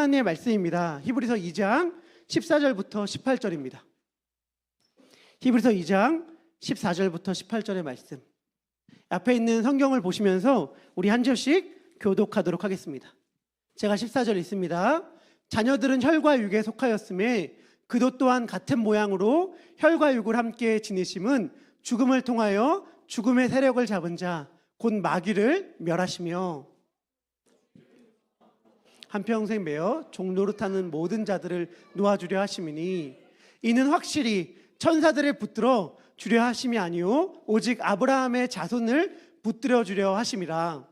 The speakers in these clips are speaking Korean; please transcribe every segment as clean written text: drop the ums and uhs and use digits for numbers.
하나님의 말씀입니다. 히브리서 2장 14절부터 18절입니다. 히브리서 2장 14절부터 18절의 말씀. 앞에 있는 성경을 보시면서 우리 한 절씩 교독하도록 하겠습니다. 제가 14절 읽습니다. 자녀들은 혈과 육에 속하였음에 그도 또한 같은 모양으로 혈과 육을 함께 지니심은 죽음을 통하여 죽음의 세력을 잡은 자 곧 마귀를 멸하시며 한평생 매어 종 노릇하는 모든 자들을 놓아주려 하심이니 이는 확실히 천사들을 붙들어 주려 하심이 아니요 오직 아브라함의 자손을 붙들어 주려 하심이라.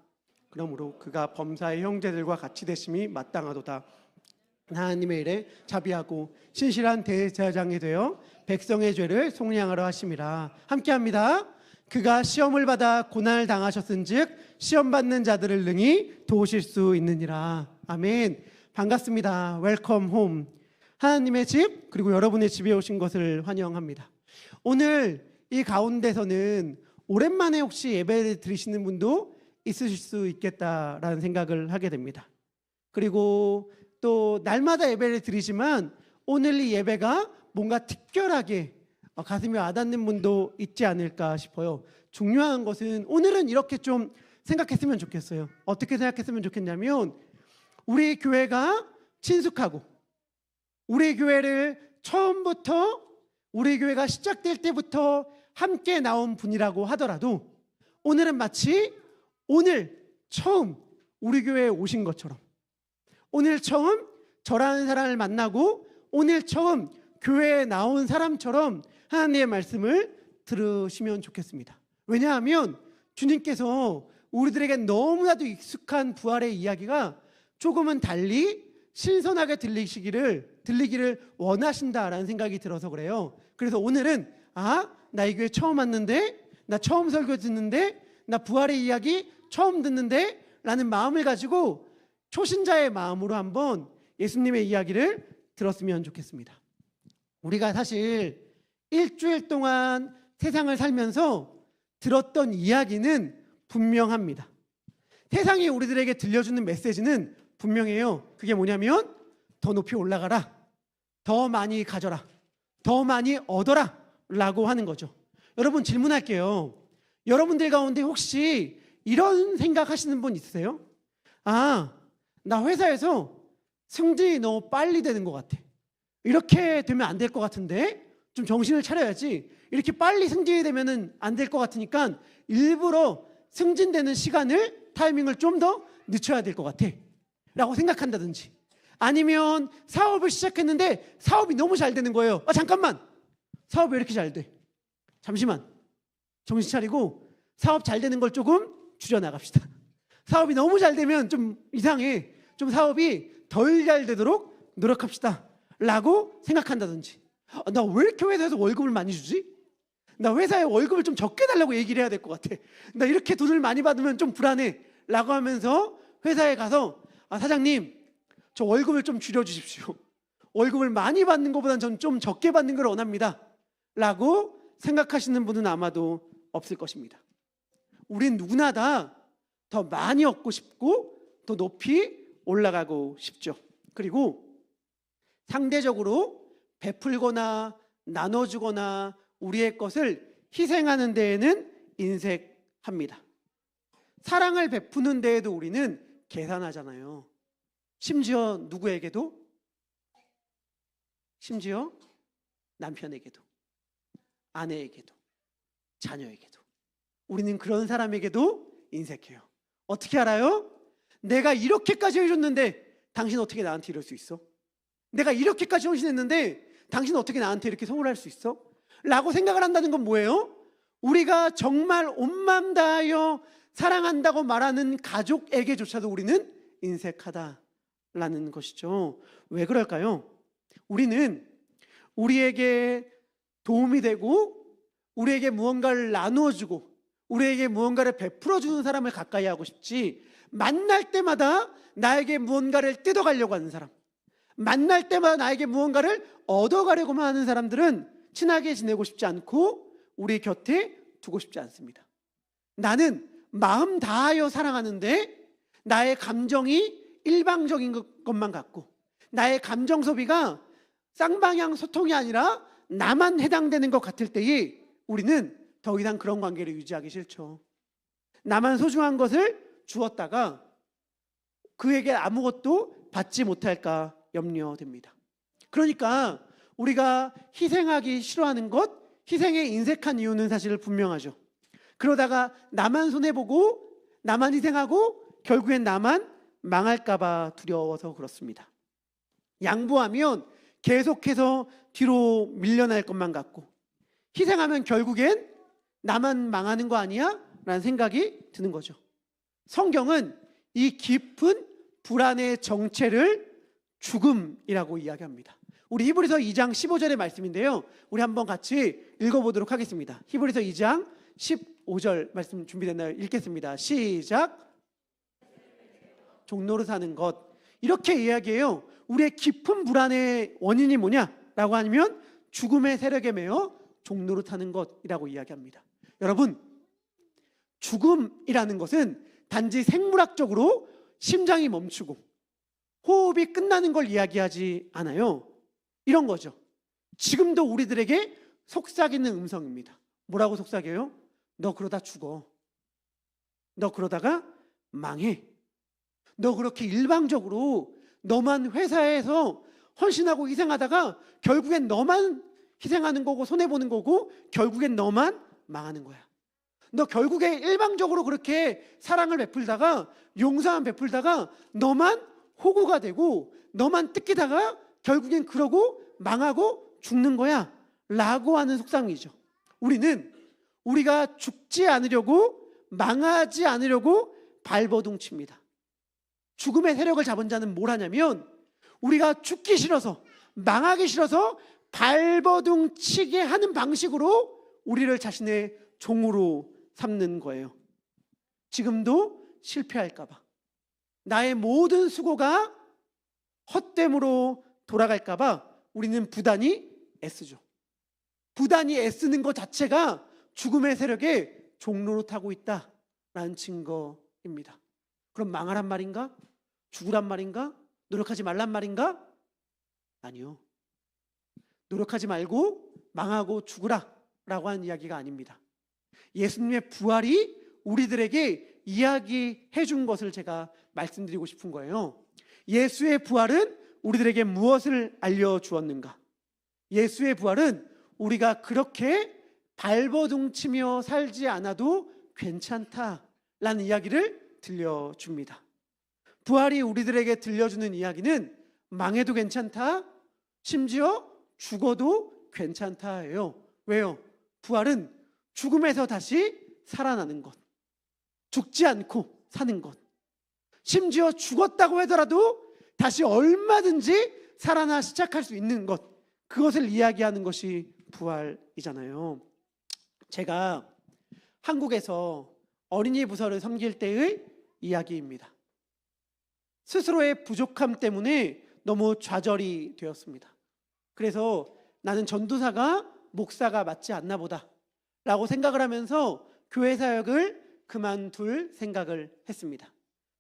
그러므로 그가 범사의 형제들과 같이 되심이 마땅하도다. 하나님의 일에 자비하고 신실한 대제사장이 되어 백성의 죄를 속량하려 하심이라. 함께합니다. 그가 시험을 받아 고난을 당하셨은즉 시험 받는 자들을 능히 도우실 수 있느니라. 아멘. 반갑습니다. 웰컴 홈. 하나님의 집 그리고 여러분의 집에 오신 것을 환영합니다. 오늘 이 가운데서는 오랜만에 혹시 예배를 드리시는 분도 있으실 수 있겠다라는 생각을 하게 됩니다. 그리고 또 날마다 예배를 드리지만 오늘 이 예배가 뭔가 특별하게 가슴이 와닿는 분도 있지 않을까 싶어요. 중요한 것은 오늘은 이렇게 좀 생각했으면 좋겠어요. 어떻게 생각했으면 좋겠냐면 우리 교회가 친숙하고 우리 교회를 처음부터 우리 교회가 시작될 때부터 함께 나온 분이라고 하더라도 오늘은 마치 오늘 처음 우리 교회에 오신 것처럼 오늘 처음 저라는 사람을 만나고 오늘 처음 교회에 나온 사람처럼 하나님의 말씀을 들으시면 좋겠습니다. 왜냐하면 주님께서 우리들에게 너무나도 익숙한 부활의 이야기가 조금은 달리 신선하게 들리기를 원하신다라는 생각이 들어서 그래요. 그래서 오늘은 나 이 교회 처음 왔는데, 나 처음 설교 듣는데, 나 부활의 이야기 처음 듣는데 라는 마음을 가지고 초신자의 마음으로 한번 예수님의 이야기를 들었으면 좋겠습니다. 우리가 사실 일주일 동안 세상을 살면서 들었던 이야기는 분명합니다. 세상이 우리들에게 들려주는 메시지는 분명해요. 그게 뭐냐면 더 높이 올라가라, 더 많이 가져라, 더 많이 얻어라 라고 하는 거죠. 여러분 질문할게요. 여러분들 가운데 혹시 이런 생각하시는 분 있으세요? 나 회사에서 승진이 너무 빨리 되는 것 같아. 이렇게 되면 안 될 것 같은데 좀 정신을 차려야지. 이렇게 빨리 승진이 되면 안 될 것 같으니까 일부러 승진되는 시간을 타이밍을 좀 더 늦춰야 될 것 같아 라고 생각한다든지, 아니면 사업을 시작했는데 사업이 너무 잘 되는 거예요. 잠깐만, 사업이 왜 이렇게 잘 돼? 잠시만, 정신 차리고 사업 잘 되는 걸 조금 줄여나갑시다. 사업이 너무 잘 되면 좀 이상해. 좀 사업이 덜 잘 되도록 노력합시다 라고 생각한다든지, 나 왜 이렇게 회사에서 월급을 많이 주지? 나 회사에 월급을 좀 적게 달라고 얘기를 해야 될 것 같아. 나 이렇게 돈을 많이 받으면 좀 불안해 라고 하면서 회사에 가서 사장님, 저 월급을 좀 줄여주십시오. 월급을 많이 받는 것보다는 전 좀 적게 받는 걸 원합니다 라고 생각하시는 분은 아마도 없을 것입니다. 우린 누구나 다 더 많이 얻고 싶고 더 높이 올라가고 싶죠. 그리고 상대적으로 베풀거나 나눠주거나 우리의 것을 희생하는 데에는 인색합니다. 사랑을 베푸는 데에도 우리는 계산하잖아요. 심지어 누구에게도? 심지어 남편에게도, 아내에게도, 자녀에게도. 우리는 그런 사람에게도 인색해요. 어떻게 알아요? 내가 이렇게까지 해줬는데 당신 어떻게 나한테 이럴 수 있어? 내가 이렇게까지 헌신했는데 당신 어떻게 나한테 이렇게 소홀할 수 있어? 라고 생각을 한다는 건 뭐예요? 우리가 정말 온 마음 다하여 사랑한다고 말하는 가족에게조차도 우리는 인색하다라는 것이죠. 왜 그럴까요? 우리는 우리에게 도움이 되고 우리에게 무언가를 나누어주고 우리에게 무언가를 베풀어주는 사람을 가까이 하고 싶지, 만날 때마다 나에게 무언가를 뜯어가려고 하는 사람, 만날 때마다 나에게 무언가를 얻어가려고만 하는 사람들은 친하게 지내고 싶지 않고 우리 곁에 두고 싶지 않습니다. 나는 마음 다하여 사랑하는데 나의 감정이 일방적인 것만 같고 나의 감정 소비가 쌍방향 소통이 아니라 나만 해당되는 것 같을 때에 우리는 더 이상 그런 관계를 유지하기 싫죠. 나만 소중한 것을 주었다가 그에게 아무것도 받지 못할까 염려됩니다. 그러니까 우리가 희생하기 싫어하는 것, 희생에 인색한 이유는 사실 분명하죠. 그러다가 나만 손해보고 나만 희생하고 결국엔 나만 망할까 봐 두려워서 그렇습니다. 양보하면 계속해서 뒤로 밀려날 것만 같고 희생하면 결국엔 나만 망하는 거 아니야? 라는 생각이 드는 거죠. 성경은 이 깊은 불안의 정체를 죽음이라고 이야기합니다. 우리 히브리서 2장 15절의 말씀인데요, 우리 한번 같이 읽어보도록 하겠습니다. 히브리서 2장 15절 말씀 준비됐나요? 읽겠습니다. 시작. 종로로 사는 것, 이렇게 이야기해요. 우리의 깊은 불안의 원인이 뭐냐라고 하면 죽음의 세력에 매여 종로로 타는 것이라고 이야기합니다. 여러분, 죽음이라는 것은 단지 생물학적으로 심장이 멈추고 호흡이 끝나는 걸 이야기하지 않아요. 이런 거죠. 지금도 우리들에게 속삭이는 음성입니다. 뭐라고 속삭여요? 너 그러다 죽어. 너 그러다가 망해. 너 그렇게 일방적으로 너만 회사에서 헌신하고 희생하다가 결국엔 너만 희생하는 거고 손해보는 거고 결국엔 너만 망하는 거야. 너 결국에 일방적으로 그렇게 사랑을 베풀다가 용서함 베풀다가 너만 호구가 되고 너만 뜯기다가 결국엔 그러고 망하고 죽는 거야 라고 하는 속상이죠. 우리는 우리가 죽지 않으려고 망하지 않으려고 발버둥 칩니다. 죽음의 세력을 잡은 자는 뭘 하냐면 우리가 죽기 싫어서 망하기 싫어서 발버둥 치게 하는 방식으로 우리를 자신의 종으로 삼는 거예요. 지금도 실패할까 봐, 나의 모든 수고가 헛됨으로 돌아갈까 봐 우리는 부단히 애쓰죠. 부단히 애쓰는 것 자체가 죽음의 세력의 종로로 타고 있다라는 증거입니다. 그럼 망하란 말인가? 죽으란 말인가? 노력하지 말란 말인가? 아니요. 노력하지 말고 망하고 죽으라 라고 하는 이야기가 아닙니다. 예수님의 부활이 우리들에게 이야기해 준 것을 제가 말씀드리고 싶은 거예요. 예수의 부활은 우리들에게 무엇을 알려주었는가? 예수의 부활은 우리가 그렇게 발버둥 치며 살지 않아도 괜찮다라는 이야기를 들려줍니다. 부활이 우리들에게 들려주는 이야기는 망해도 괜찮다, 심지어 죽어도 괜찮다예요. 왜요? 부활은 죽음에서 다시 살아나는 것, 죽지 않고 사는 것, 심지어 죽었다고 하더라도 다시 얼마든지 살아나 시작할 수 있는 것, 그것을 이야기하는 것이 부활이잖아요. 제가 한국에서 어린이 부서를 섬길 때의 이야기입니다. 스스로의 부족함 때문에 너무 좌절이 되었습니다. 그래서 나는 전도사가 목사가 맞지 않나 보다 라고 생각을 하면서 교회 사역을 그만둘 생각을 했습니다.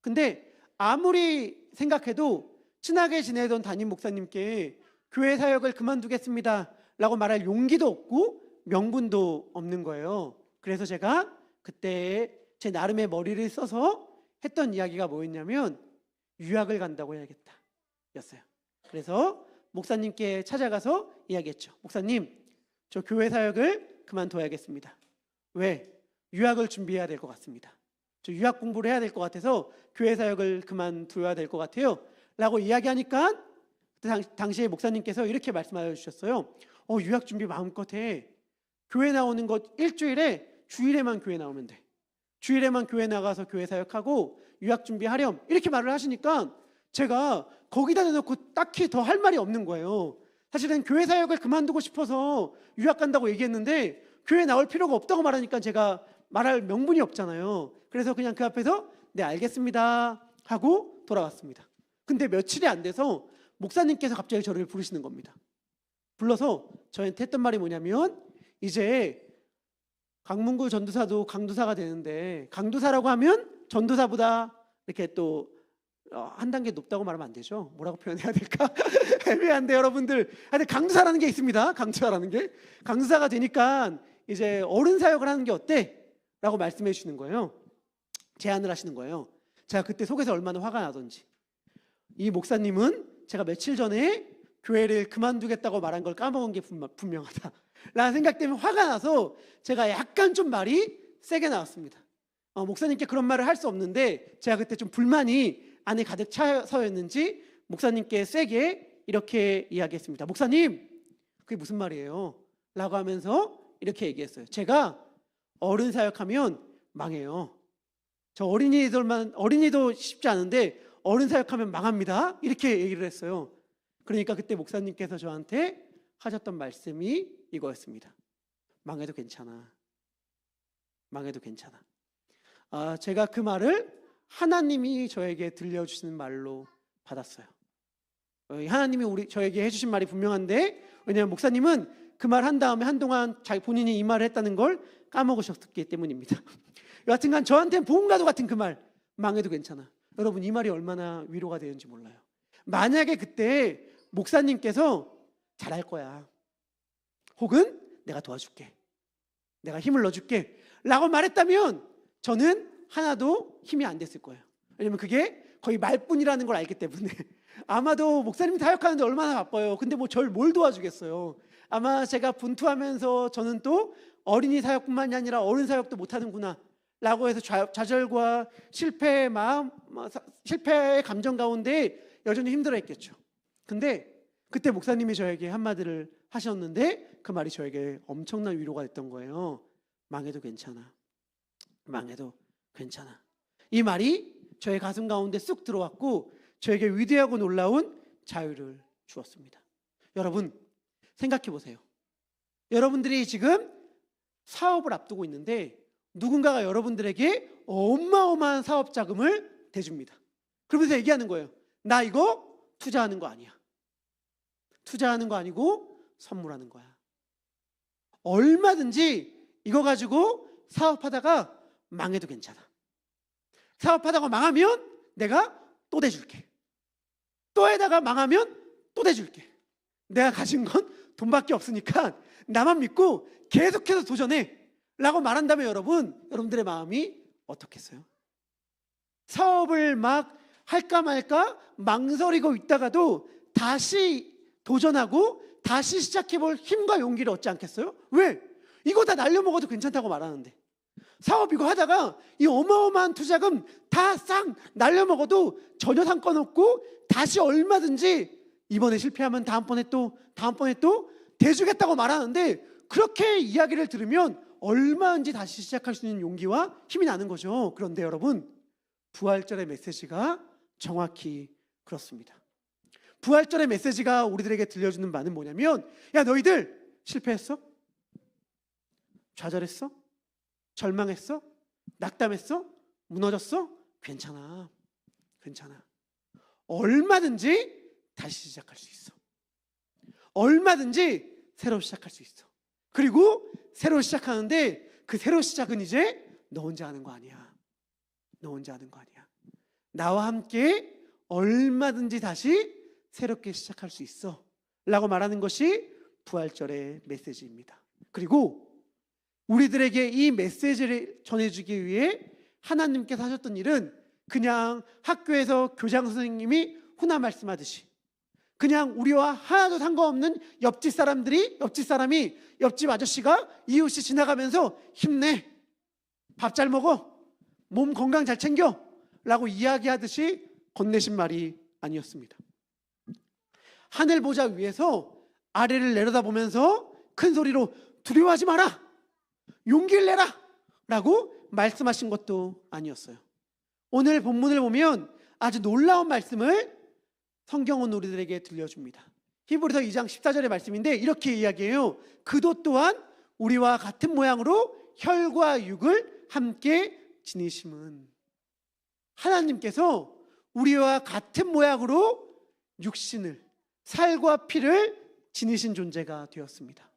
근데 아무리 생각해도 친하게 지내던 담임 목사님께 교회 사역을 그만두겠습니다 라고 말할 용기도 없고 명분도 없는 거예요. 그래서 제가 그때 제 나름의 머리를 써서 했던 이야기가 뭐였냐면 유학을 간다고 해야겠다 였어요. 그래서 목사님께 찾아가서 이야기했죠. 목사님, 저 교회 사역을 그만둬야겠습니다. 왜? 유학을 준비해야 될 것 같습니다. 저 유학 공부를 해야 될 것 같아서 교회 사역을 그만둬야 될 것 같아요 라고 이야기하니까 당시에 목사님께서 이렇게 말씀하여 주셨어요. 유학 준비 마음껏 해. 교회 나오는 것 일주일에 주일에만 교회 나오면 돼. 주일에만 교회 나가서 교회 사역하고 유학 준비하렴 이렇게 말을 하시니까 제가 거기다 대놓고 딱히 더 할 말이 없는 거예요. 사실은 교회 사역을 그만두고 싶어서 유학 간다고 얘기했는데 교회 나올 필요가 없다고 말하니까 제가 말할 명분이 없잖아요. 그래서 그냥 그 앞에서 네 알겠습니다 하고 돌아왔습니다. 근데 며칠이 안 돼서 목사님께서 갑자기 저를 부르시는 겁니다. 불러서 저한테 했던 말이 뭐냐면 이제 강문구 전도사도 강도사가 되는데 강도사라고 하면 전도사보다 이렇게 또 한 단계 높다고 말하면 안 되죠. 뭐라고 표현해야 될까? 애매한데 여러분들. 근데 강사라는 게 있습니다. 강사라는 게. 강사가 되니까 이제 어른 사역을 하는 게 어때? 라고 말씀해 주시는 거예요. 제안을 하시는 거예요. 제가 그때 속에서 얼마나 화가 나던지. 이 목사님은 제가 며칠 전에 교회를 그만두겠다고 말한 걸 까먹은 게 분명하다 라는 생각 때문에 화가 나서 제가 약간 좀 말이 세게 나왔습니다. 목사님께 그런 말을 할 수 없는데 제가 그때 좀 불만이 안에 가득 차서였는지 목사님께 세게 이렇게 이야기했습니다. 목사님, 그게 무슨 말이에요? 라고 하면서 이렇게 얘기했어요. 제가 어른 사역하면 망해요. 저 어린이도 쉽지 않은데 어른 사역하면 망합니다. 이렇게 얘기를 했어요. 그러니까 그때 목사님께서 저한테 하셨던 말씀이 이거였습니다. 망해도 괜찮아. 망해도 괜찮아. 제가 그 말을 하나님이 저에게 들려주시는 말로 받았어요. 하나님이 저에게 해주신 말이 분명한데, 왜냐하면 목사님은 그 말 한 다음에 한동안 본인이 이 말을 했다는 걸 까먹으셨기 때문입니다. 여하튼간 저한테는 보험과도 같은 그 말, 망해도 괜찮아. 여러분, 이 말이 얼마나 위로가 되는지 몰라요. 만약에 그때 목사님께서 잘할 거야, 혹은 내가 도와줄게, 내가 힘을 넣어줄게 라고 말했다면 저는 하나도 힘이 안 됐을 거예요. 왜냐면 그게 거의 말뿐이라는 걸 알기 때문에. 아마도 목사님이 사역하는데 얼마나 바빠요. 근데 뭘 도와주겠어요. 아마 제가 분투하면서 저는 또 어린이 사역뿐만이 아니라 어른 사역도 못하는구나 라고 해서 좌절과 실패의 마음, 실패의 감정 가운데 여전히 힘들어했겠죠. 근데 그때 목사님이 저에게 한마디를 하셨는데 그 말이 저에게 엄청난 위로가 됐던 거예요. 망해도 괜찮아. 망해도 괜찮아. 이 말이 저의 가슴 가운데 쑥 들어왔고 저에게 위대하고 놀라운 자유를 주었습니다. 여러분, 생각해 보세요. 여러분들이 지금 사업을 앞두고 있는데 누군가가 여러분들에게 어마어마한 사업 자금을 대줍니다. 그러면서 얘기하는 거예요. 나 이거 투자하는 거 아니야. 투자하는 거 아니고 선물하는 거야. 얼마든지 이거 가지고 사업하다가 망해도 괜찮아. 사업하다가 망하면 내가 또 대줄게. 또 해다가 망하면 또 대줄게. 내가 가진 건 돈밖에 없으니까 나만 믿고 계속해서 도전해 라고 말한다면 여러분들의 마음이 어떻겠어요? 사업을 막 할까 말까 망설이고 있다가도 다시 도전하고 다시 시작해볼 힘과 용기를 얻지 않겠어요? 왜? 이거 다 날려먹어도 괜찮다고 말하는데, 사업 이거 하다가 이 어마어마한 투자금 다 싹 날려먹어도 전혀 상관없고 다시 얼마든지 이번에 실패하면 다음번에 또 대주겠다고 말하는데, 그렇게 이야기를 들으면 얼마든지 다시 시작할 수 있는 용기와 힘이 나는 거죠. 그런데 여러분, 부활절의 메시지가 정확히 그렇습니다. 부활절의 메시지가 우리들에게 들려주는 바는 뭐냐면, 야, 너희들 실패했어? 좌절했어? 절망했어? 낙담했어? 무너졌어? 괜찮아. 괜찮아. 얼마든지 다시 시작할 수 있어. 얼마든지 새로 시작할 수 있어. 그리고 새로 시작하는데 그 새로 시작은 이제 너 혼자 하는 거 아니야. 너 혼자 하는 거 아니야. 나와 함께 얼마든지 다시 새롭게 시작할 수 있어 라고 말하는 것이 부활절의 메시지입니다. 그리고 우리들에게 이 메시지를 전해주기 위해 하나님께서 하셨던 일은 그냥 학교에서 교장 선생님이 훈화 말씀하듯이, 그냥 우리와 하나도 상관없는 옆집 아저씨가 이웃이 지나가면서 힘내, 밥 잘 먹어, 몸 건강 잘 챙겨 라고 이야기하듯이 건네신 말이 아니었습니다. 하늘 보좌 위에서 아래를 내려다보면서 큰 소리로 두려워하지 마라, 용기를 내라 라고 말씀하신 것도 아니었어요. 오늘 본문을 보면 아주 놀라운 말씀을 성경은 우리들에게 들려줍니다. 히브리서 2장 14절의 말씀인데 이렇게 이야기해요. 그도 또한 우리와 같은 모양으로 혈과 육을 함께 지니심은, 하나님께서 우리와 같은 모양으로 육신을, 살과 피를 지니신 존재가 되었습니다.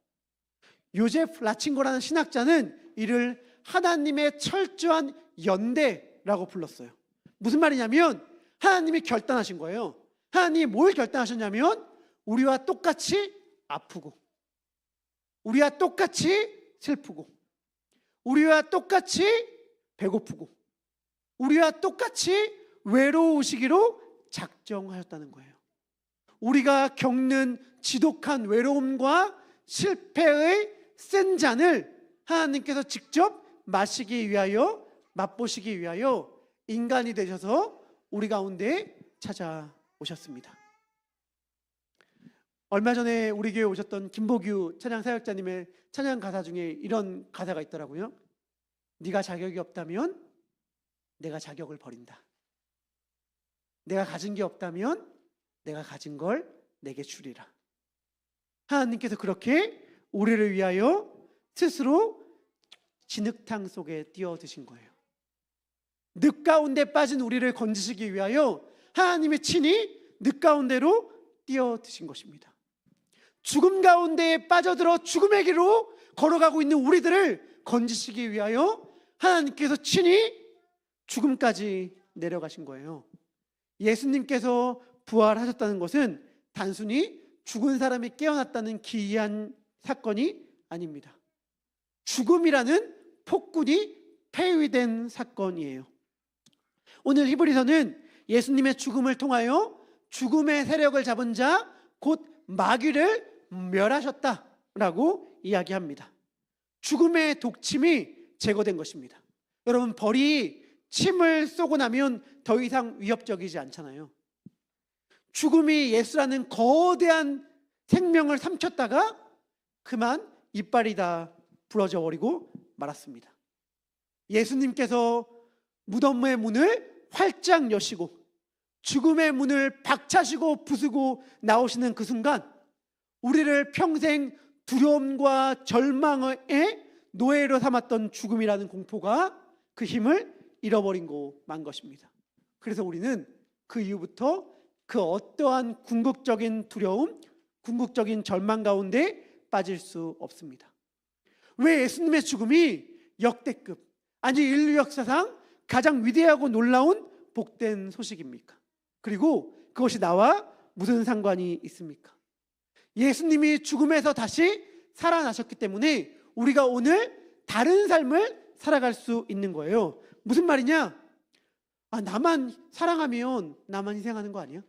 요제프 라친거라는 신학자는 이를 하나님의 철저한 연대라고 불렀어요. 무슨 말이냐면 하나님이 결단하신 거예요. 하나님이 뭘 결단하셨냐면 우리와 똑같이 아프고, 우리와 똑같이 슬프고, 우리와 똑같이 배고프고, 우리와 똑같이 외로우시기로 작정하셨다는 거예요. 우리가 겪는 지독한 외로움과 실패의 센 잔을 하나님께서 직접 마시기 위하여, 맛보시기 위하여 인간이 되셔서 우리 가운데 찾아오셨습니다. 얼마 전에 우리 교회에 오셨던 김보규 찬양 사역자님의 찬양 가사 중에 이런 가사가 있더라고요. 네가 자격이 없다면 내가 자격을 버린다. 내가 가진 게 없다면 내가 가진 걸 내게 주리라. 하나님께서 그렇게 우리를 위하여 스스로 진흙탕 속에 뛰어드신 거예요. 늪 가운데 빠진 우리를 건지시기 위하여 하나님의 친히 늪 가운데로 뛰어드신 것입니다. 죽음 가운데에 빠져들어 죽음의 길로 걸어가고 있는 우리들을 건지시기 위하여 하나님께서 친히 죽음까지 내려가신 거예요. 예수님께서 부활하셨다는 것은 단순히 죽은 사람이 깨어났다는 기이한 사건이 아닙니다. 죽음이라는 폭군이 폐위된 사건이에요. 오늘 히브리서는 예수님의 죽음을 통하여 죽음의 세력을 잡은 자, 곧 마귀를 멸하셨다라고 이야기합니다. 죽음의 독침이 제거된 것입니다. 여러분, 벌이 침을 쏘고 나면 더 이상 위협적이지 않잖아요. 죽음이 예수라는 거대한 생명을 삼켰다가 그만 이빨이 다 부러져 버리고 말았습니다. 예수님께서 무덤의 문을 활짝 여시고 죽음의 문을 박차시고 부수고 나오시는 그 순간 우리를 평생 두려움과 절망의 노예로 삼았던 죽음이라는 공포가 그 힘을 잃어버리고 만 것입니다. 그래서 우리는 그 이후부터 그 어떠한 궁극적인 두려움, 궁극적인 절망 가운데 빠질 수 없습니다. 왜 예수님의 죽음이 역대급, 아니 인류 역사상 가장 위대하고 놀라운 복된 소식입니까? 그리고 그것이 나와 무슨 상관이 있습니까? 예수님이 죽음에서 다시 살아나셨기 때문에 우리가 오늘 다른 삶을 살아갈 수 있는 거예요. 무슨 말이냐? 나만 사랑하면 나만 희생하는 거 아니야?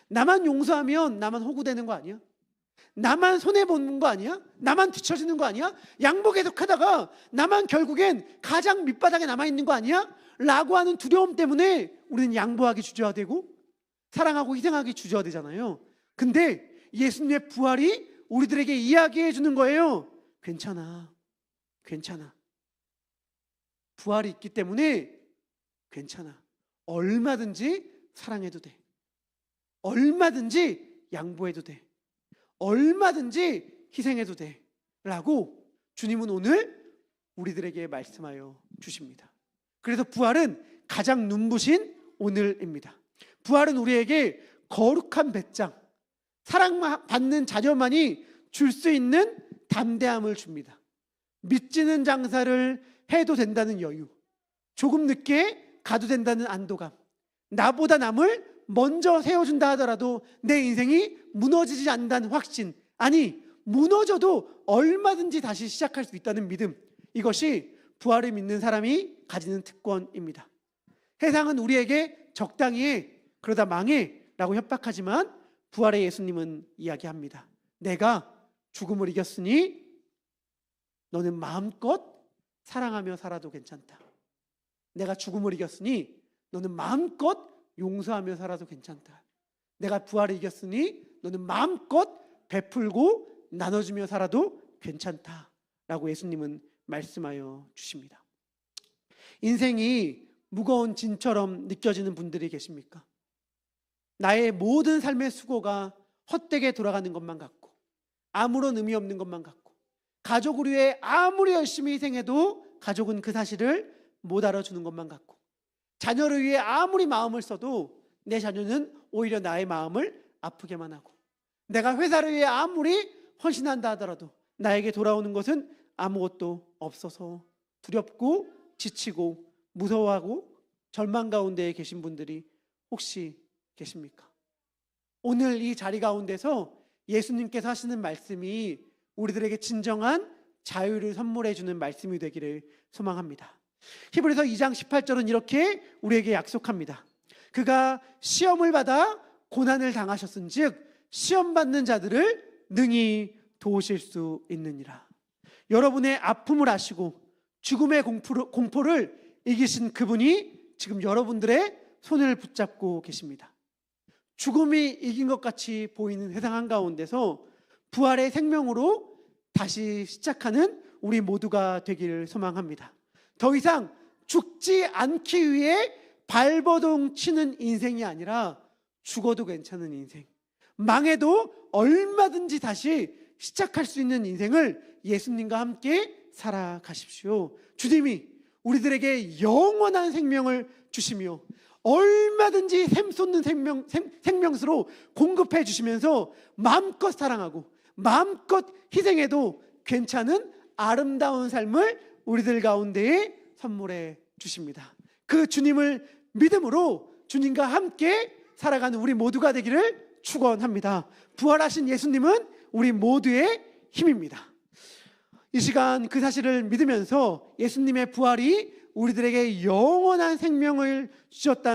나만 용서하면 나만 호구되는 거 아니야? 나만 손해보는 거 아니야? 나만 뒤처지는 거 아니야? 양보 계속하다가 나만 결국엔 가장 밑바닥에 남아있는 거 아니야? 라고 하는 두려움 때문에 우리는 양보하기 주저하되고 사랑하고 희생하기 주저하되잖아요. 근데 예수님의 부활이 우리들에게 이야기해 주는 거예요. 괜찮아. 괜찮아. 부활이 있기 때문에 괜찮아. 얼마든지 사랑해도 돼. 얼마든지 양보해도 돼. 얼마든지 희생해도 돼. 라고 주님은 오늘 우리들에게 말씀하여 주십니다. 그래서 부활은 가장 눈부신 오늘입니다. 부활은 우리에게 거룩한 배짱, 사랑받는 자녀만이 줄 수 있는 담대함을 줍니다. 믿지는 장사를 해도 된다는 여유, 조금 늦게 가도 된다는 안도감, 나보다 남을 먼저 세워준다 하더라도 내 인생이 무너지지 않는다는 확신, 아니 무너져도 얼마든지 다시 시작할 수 있다는 믿음, 이것이 부활을 믿는 사람이 가지는 특권입니다. 세상은 우리에게 적당히 해, 그러다 망해 라고 협박하지만 부활의 예수님은 이야기합니다. 내가 죽음을 이겼으니 너는 마음껏 사랑하며 살아도 괜찮다. 내가 죽음을 이겼으니 너는 마음껏 용서하며 살아도 괜찮다. 내가 부활을 이겼으니 너는 마음껏 베풀고 나눠주며 살아도 괜찮다 라고 예수님은 말씀하여 주십니다. 인생이 무거운 짐처럼 느껴지는 분들이 계십니까? 나의 모든 삶의 수고가 헛되게 돌아가는 것만 같고 아무런 의미 없는 것만 같고 가족을 위해 아무리 열심히 희생해도 가족은 그 사실을 못 알아주는 것만 같고 자녀를 위해 아무리 마음을 써도 내 자녀는 오히려 나의 마음을 아프게만 하고 내가 회사를 위해 아무리 헌신한다 하더라도 나에게 돌아오는 것은 아무것도 없어서 두렵고 지치고 무서워하고 절망 가운데 계신 분들이 혹시 계십니까? 오늘 이 자리 가운데서 예수님께서 하시는 말씀이 우리들에게 진정한 자유를 선물해 주는 말씀이 되기를 소망합니다. 히브리서 2장 18절은 이렇게 우리에게 약속합니다. 그가 시험을 받아 고난을 당하셨은즉 시험 받는 자들을 능히 도우실 수 있느니라. 여러분의 아픔을 아시고 죽음의 공포를 이기신 그분이 지금 여러분들의 손을 붙잡고 계십니다. 죽음이 이긴 것 같이 보이는 세상 한가운데서 부활의 생명으로 다시 시작하는 우리 모두가 되기를 소망합니다. 더 이상 죽지 않기 위해 발버둥 치는 인생이 아니라 죽어도 괜찮은 인생, 망해도 얼마든지 다시 시작할 수 있는 인생을 예수님과 함께 살아가십시오. 주님이 우리들에게 영원한 생명을 주시며 얼마든지 샘솟는 생명수로 공급해 주시면서 마음껏 사랑하고 마음껏 희생해도 괜찮은 아름다운 삶을 우리들 가운데에 선물해 주십니다. 그 주님을 믿음으로 주님과 함께 살아가는 우리 모두가 되기를 축원합니다. 부활하신 예수님은 우리 모두의 힘입니다. 이 시간 그 사실을 믿으면서 예수님의 부활이 우리들에게 영원한 생명을 주셨다는